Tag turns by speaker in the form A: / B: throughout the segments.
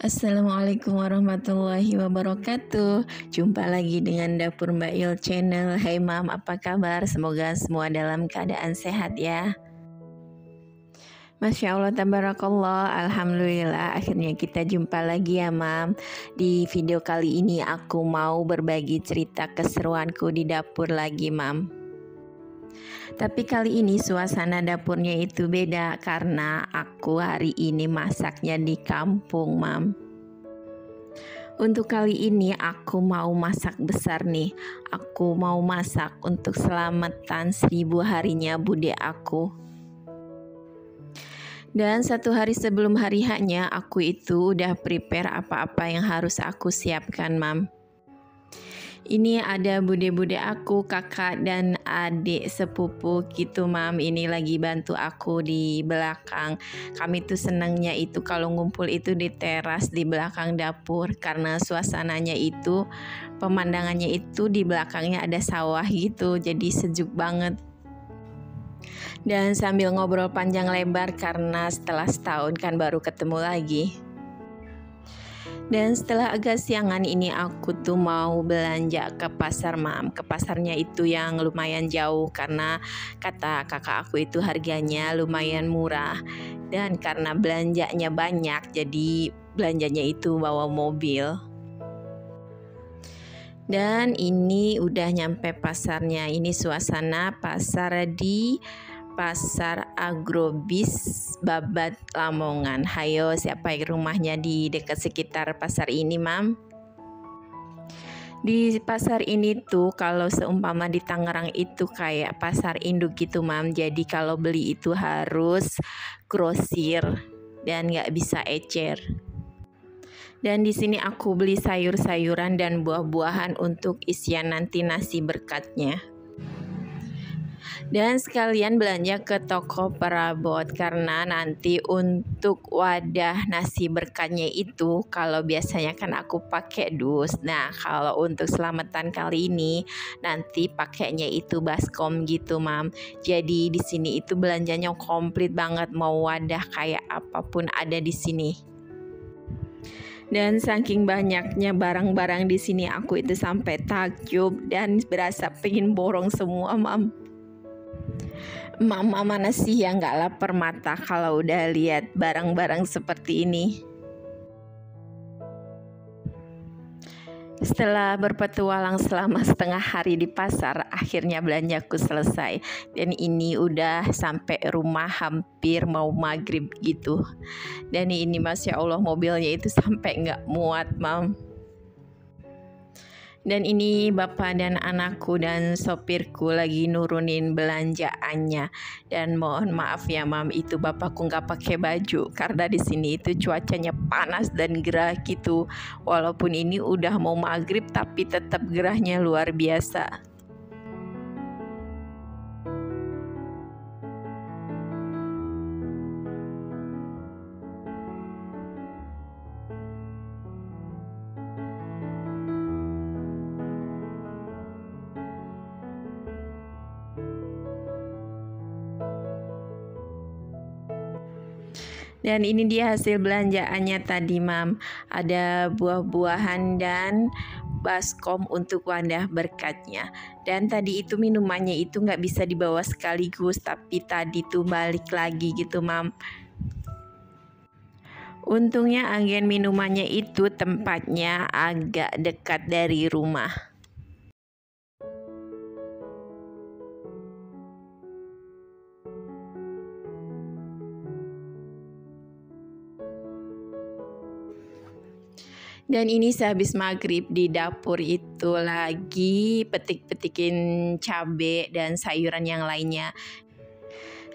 A: Assalamualaikum warahmatullahi wabarakatuh. Jumpa lagi dengan Dapur Mbak Yul Channel. Hai Mam, apa kabar? Semoga semua dalam keadaan sehat ya. Masya Allah, tabarakallah, alhamdulillah, akhirnya kita jumpa lagi ya Mam. Di video kali ini aku mau berbagi cerita keseruanku di dapur lagi Mam. Tapi kali ini suasana dapurnya itu beda karena aku hari ini masaknya di kampung Mam. Untuk kali ini aku mau masak besar nih. Aku mau masak untuk selamatan 1000 harinya bude aku. Dan 1 hari sebelum hari haknya aku itu udah prepare apa-apa yang harus aku siapkan Mam. Ini ada bude-bude aku, kakak dan adik sepupu gitu Mam. Ini lagi bantu aku di belakang. Kami tuh senangnya itu kalau ngumpul itu di teras di belakang dapur. Karena suasananya itu, pemandangannya itu di belakangnya ada sawah gitu. Jadi sejuk banget. Dan sambil ngobrol panjang lebar karena setelah setahun kan baru ketemu lagi. Dan setelah agak siangan ini aku tuh mau belanja ke pasar Mam. Ke pasarnya itu yang lumayan jauh karena kata kakak aku itu harganya lumayan murah. Dan karena belanjanya banyak jadi belanjanya itu bawa mobil. Dan ini udah nyampe pasarnya. Ini suasana pasar di Pasar Agrobis Babat Lamongan. Hayo, siapa yang rumahnya di dekat sekitar pasar ini Mam? Di pasar ini tuh kalau seumpama di Tangerang itu kayak pasar induk gitu Mam. Jadi kalau beli itu harus grosir dan nggak bisa ecer. Dan di sini aku beli sayur-sayuran dan buah-buahan untuk isian nanti nasi berkatnya. Dan sekalian belanja ke toko perabot karena nanti untuk wadah nasi berkatnya itu kalau biasanya kan aku pakai dus. Nah, kalau untuk selamatan kali ini nanti pakainya itu baskom gitu, Mam. Jadi di sini itu belanjanya komplit banget, mau wadah kayak apapun ada di sini. Dan saking banyaknya barang-barang di sini aku itu sampai takjub dan berasa pengen borong semua, Mam. Mama mana sih yang gak lapar mata kalau udah lihat barang-barang seperti ini. Setelah berpetualang selama setengah hari di pasar, akhirnya belanjaku selesai. Dan ini udah sampai rumah hampir mau maghrib gitu. Dan ini Masya Allah mobilnya itu sampai gak muat Mam. Dan ini bapak dan anakku dan sopirku lagi nurunin belanjaannya. Dan mohon maaf ya Mam, itu bapakku nggak pakai baju karena di sini itu cuacanya panas dan gerah gitu. Walaupun ini udah mau maghrib tapi tetap gerahnya luar biasa. Dan ini dia hasil belanjaannya tadi Mam. Ada buah-buahan dan baskom untuk wadah berkatnya. Dan tadi itu minumannya itu nggak bisa dibawa sekaligus, tapi tadi tuh balik lagi gitu Mam. Untungnya agen minumannya itu tempatnya agak dekat dari rumah. Dan ini sehabis maghrib di dapur itu lagi petik-petikin cabai dan sayuran yang lainnya.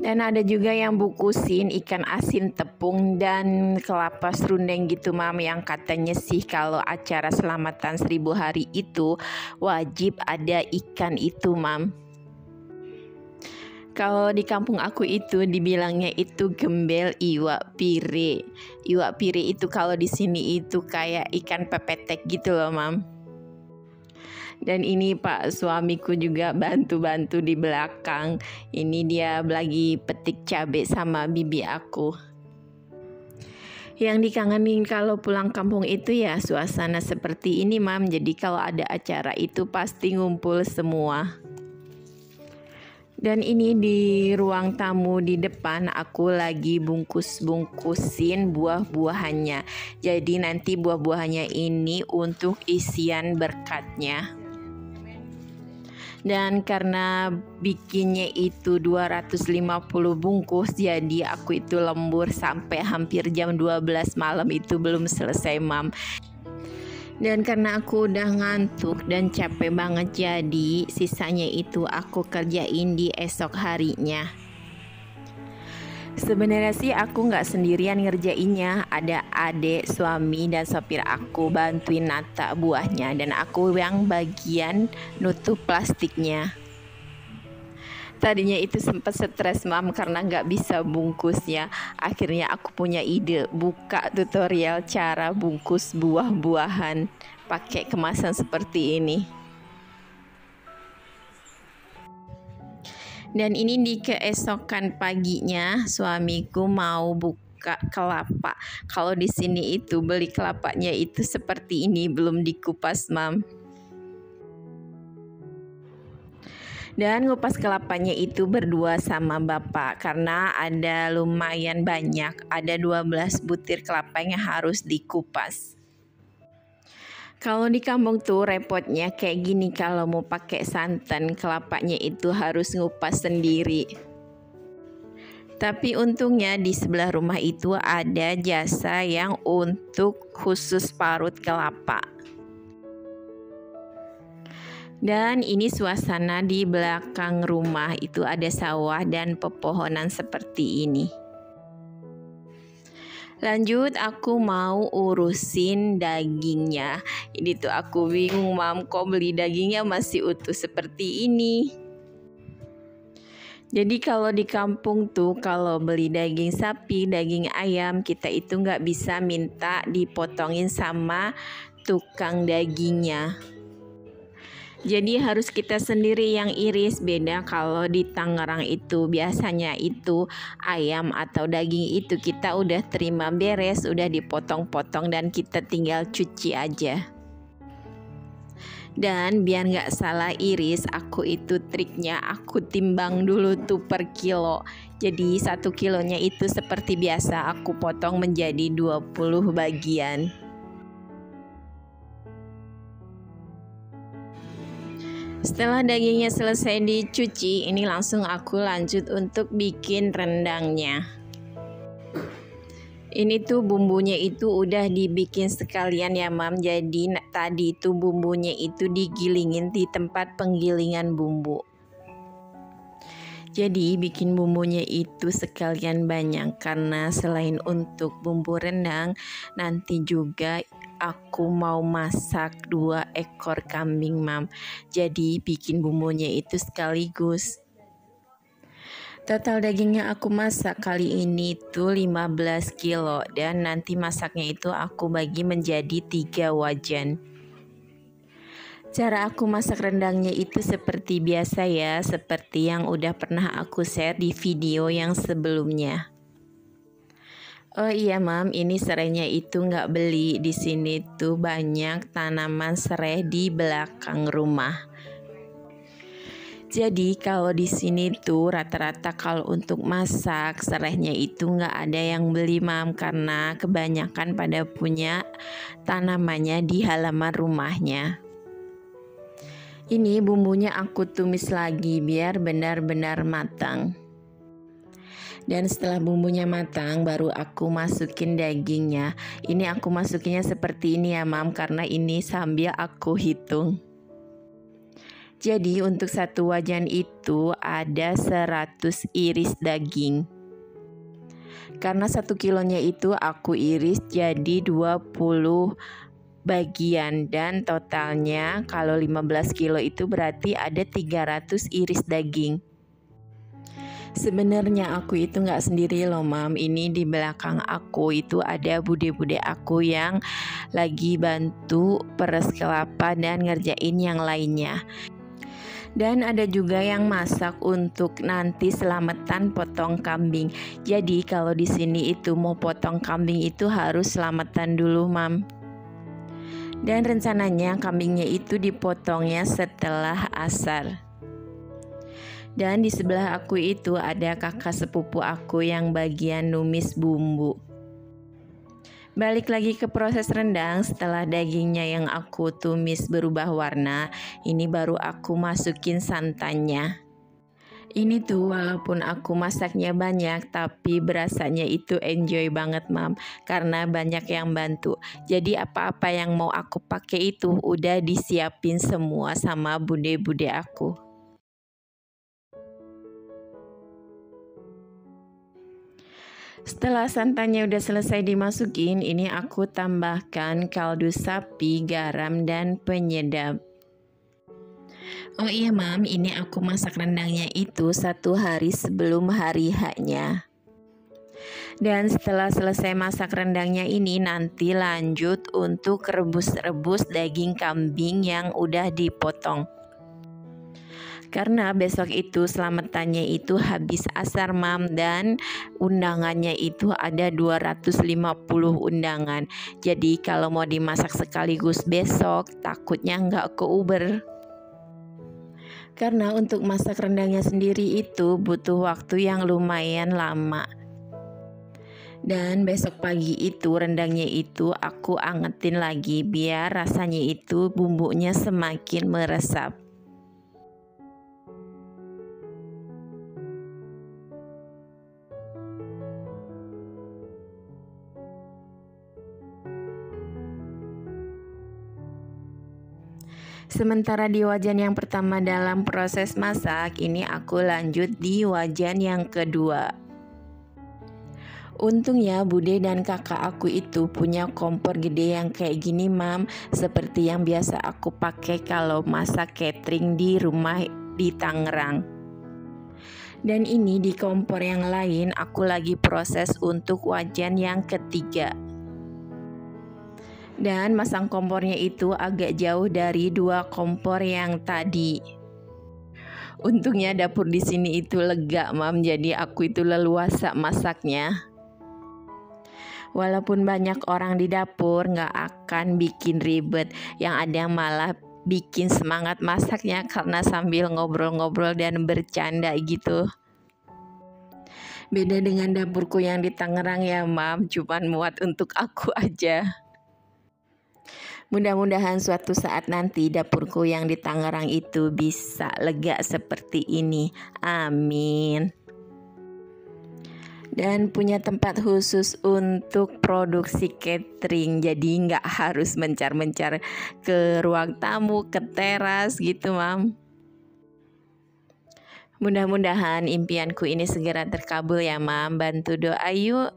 A: Dan ada juga yang bukusin ikan asin tepung dan kelapa serundeng gitu Mam, yang katanya sih kalau acara selamatan 1000 hari itu wajib ada ikan itu Mam. Kalau di kampung aku itu dibilangnya itu gembel iwak pire. Iwak pire itu kalau di sini itu kayak ikan pepetek gitu loh Mam. Dan ini Pak suamiku juga bantu-bantu di belakang. Ini dia lagi petik cabai sama bibi aku. Yang dikangenin kalau pulang kampung itu ya suasana seperti ini, Mam. Jadi kalau ada acara itu pasti ngumpul semua. Dan ini di ruang tamu di depan aku lagi bungkus-bungkusin buah-buahannya. Jadi nanti buah-buahannya ini untuk isian berkatnya. Dan karena bikinnya itu 250 bungkus, jadi aku itu lembur sampai hampir jam 12 malam itu belum selesai, Mam. Dan karena aku udah ngantuk dan capek banget, jadi sisanya itu aku kerjain di esok harinya. Sebenarnya sih aku nggak sendirian ngerjainnya, ada adik, suami, dan sopir aku bantuin nata buahnya, dan aku yang bagian nutup plastiknya. Tadinya itu sempat stres, Mam, karena nggak bisa bungkusnya. Akhirnya aku punya ide, buka tutorial cara bungkus buah-buahan pakai kemasan seperti ini. Dan ini di keesokan paginya suamiku mau buka kelapa. Kalau di sini itu beli kelapanya itu seperti ini, belum dikupas, Mam. Dan ngupas kelapanya itu berdua sama bapak karena ada lumayan banyak, ada 12 butir kelapa yang harus dikupas. Kalau di kampung tuh repotnya kayak gini, kalau mau pakai santan kelapanya itu harus ngupas sendiri. Tapi untungnya di sebelah rumah itu ada jasa yang untuk khusus parut kelapa. Dan ini suasana di belakang rumah itu ada sawah dan pepohonan seperti ini. Lanjut aku mau urusin dagingnya. Ini tuh aku bingung, Mam, kok beli dagingnya masih utuh seperti ini. Jadi kalau di kampung tuh kalau beli daging sapi, daging ayam, kita itu nggak bisa minta dipotongin sama tukang dagingnya. Jadi harus kita sendiri yang iris. Beda kalau di Tangerang itu biasanya itu ayam atau daging itu kita udah terima beres, udah dipotong-potong dan kita tinggal cuci aja. Dan biar nggak salah iris, aku itu triknya aku timbang dulu tuh per kilo. Jadi 1 kilonya itu seperti biasa aku potong menjadi 20 bagian. Setelah dagingnya selesai dicuci, ini langsung aku lanjut untuk bikin rendangnya. Ini tuh bumbunya itu udah dibikin sekalian ya, Mam. Jadi tadi itu bumbunya itu digilingin di tempat penggilingan bumbu. Jadi bikin bumbunya itu sekalian banyak karena selain untuk bumbu rendang, nanti juga aku mau masak 2 ekor kambing, Mam. Jadi bikin bumbunya itu sekaligus. Total dagingnya aku masak kali ini tuh 15 kilo dan nanti masaknya itu aku bagi menjadi 3 wajan. Cara aku masak rendangnya itu seperti biasa ya, seperti yang udah pernah aku share di video yang sebelumnya. Oh iya, Mam, ini serainya itu nggak beli. Di sini tuh banyak tanaman serai di belakang rumah. Jadi kalau di sini tuh rata-rata kalau untuk masak serainya itu nggak ada yang beli, Mam, karena kebanyakan pada punya tanamannya di halaman rumahnya. Ini bumbunya aku tumis lagi biar benar-benar matang. Dan setelah bumbunya matang baru aku masukin dagingnya. Ini aku masukinnya seperti ini ya, Mam, karena ini sambil aku hitung. Jadi untuk 1 wajan itu ada 100 iris daging. Karena 1 kilonya itu aku iris jadi 20 bagian dan totalnya kalau 15 kilo itu berarti ada 300 iris daging. Sebenarnya aku itu nggak sendiri loh, Mam. Ini di belakang aku itu ada bude-bude aku yang lagi bantu peres kelapa dan ngerjain yang lainnya. Dan ada juga yang masak untuk nanti selamatan potong kambing. Jadi kalau di sini itu mau potong kambing itu harus selamatan dulu, Mam. Dan rencananya kambingnya itu dipotongnya setelah asar. Dan di sebelah aku itu ada kakak sepupu aku yang bagian numis bumbu. Balik lagi ke proses rendang, setelah dagingnya yang aku tumis berubah warna, ini baru aku masukin santannya. Ini tuh walaupun aku masaknya banyak, tapi berasanya itu enjoy banget, Mam, karena banyak yang bantu. Jadi apa-apa yang mau aku pakai itu udah disiapin semua sama bude-bude aku. Setelah santannya udah selesai dimasukin, ini aku tambahkan kaldu sapi, garam, dan penyedap. Oh iya, Mam, ini aku masak rendangnya itu 1 hari sebelum hari H-nya. Dan setelah selesai masak rendangnya ini nanti lanjut untuk rebus-rebus daging kambing yang udah dipotong. Karena besok itu selamatannya itu habis asar, Mam, dan undangannya itu ada 250 undangan. Jadi kalau mau dimasak sekaligus besok takutnya nggak keuber. Karena untuk masak rendangnya sendiri itu butuh waktu yang lumayan lama. Dan besok pagi itu rendangnya itu aku angetin lagi biar rasanya itu bumbunya semakin meresap. Sementara di wajan yang pertama dalam proses masak, ini aku lanjut di wajan yang kedua. Untungnya bude dan kakak aku itu punya kompor gede yang kayak gini, Mam, seperti yang biasa aku pakai kalau masak catering di rumah di Tangerang. Dan ini di kompor yang lain aku lagi proses untuk wajan yang ketiga. Dan masang kompornya itu agak jauh dari 2 kompor yang tadi. Untungnya dapur di sini itu lega, Mam, jadi aku itu leluasa masaknya. Walaupun banyak orang di dapur, nggak akan bikin ribet. Yang ada malah bikin semangat masaknya karena sambil ngobrol-ngobrol dan bercanda gitu. Beda dengan dapurku yang di Tangerang ya, Mam, cuman muat untuk aku aja. Mudah-mudahan suatu saat nanti dapurku yang di Tangerang itu bisa lega seperti ini. Amin. Dan punya tempat khusus untuk produksi catering. Jadi nggak harus mencar-mencar ke ruang tamu, ke teras gitu, Mam. Mudah-mudahan impianku ini segera terkabul ya, Mam. Bantu doa yuk.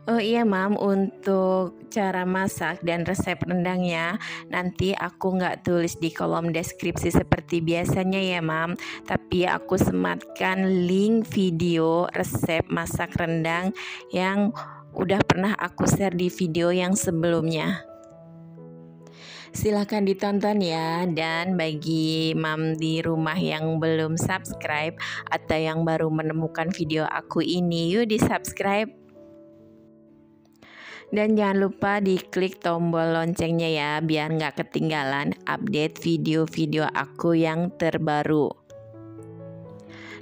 A: Oh iya, Mam, untuk cara masak dan resep rendangnya nanti aku nggak tulis di kolom deskripsi seperti biasanya ya, Mam, tapi aku sematkan link video resep masak rendang yang udah pernah aku share di video yang sebelumnya. Silahkan ditonton ya. Dan bagi Mam di rumah yang belum subscribe atau yang baru menemukan video aku ini, yuk di subscribe. Dan jangan lupa diklik tombol loncengnya ya, biar nggak ketinggalan update video-video aku yang terbaru.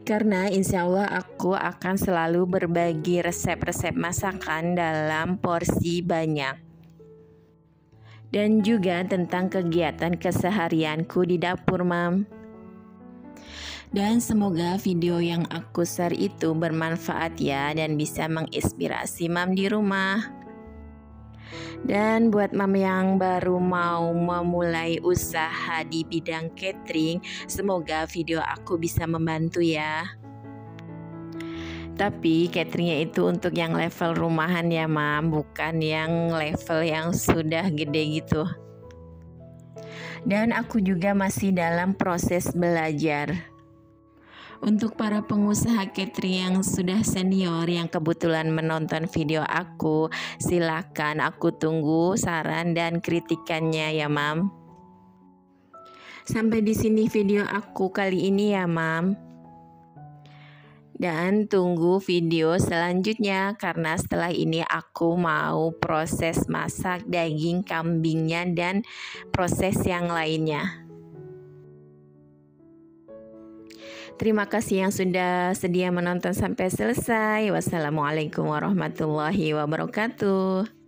A: Karena insya Allah aku akan selalu berbagi resep-resep masakan dalam porsi banyak. Dan juga tentang kegiatan keseharianku di dapur, Mam. Dan semoga video yang aku share itu bermanfaat ya, dan bisa menginspirasi Mam di rumah. Dan buat Mam yang baru mau memulai usaha di bidang catering, semoga video aku bisa membantu ya. Tapi cateringnya itu untuk yang level rumahan ya, Mam, bukan yang level yang sudah gede gitu. Dan aku juga masih dalam proses belajar. Untuk para pengusaha catering yang sudah senior yang kebetulan menonton video aku, silakan aku tunggu saran dan kritikannya ya, Mam. Sampai di sini video aku kali ini ya, Mam. Dan tunggu video selanjutnya karena setelah ini aku mau proses masak daging kambingnya dan proses yang lainnya. Terima kasih yang sudah sedia menonton sampai selesai. Wassalamualaikum warahmatullahi wabarakatuh.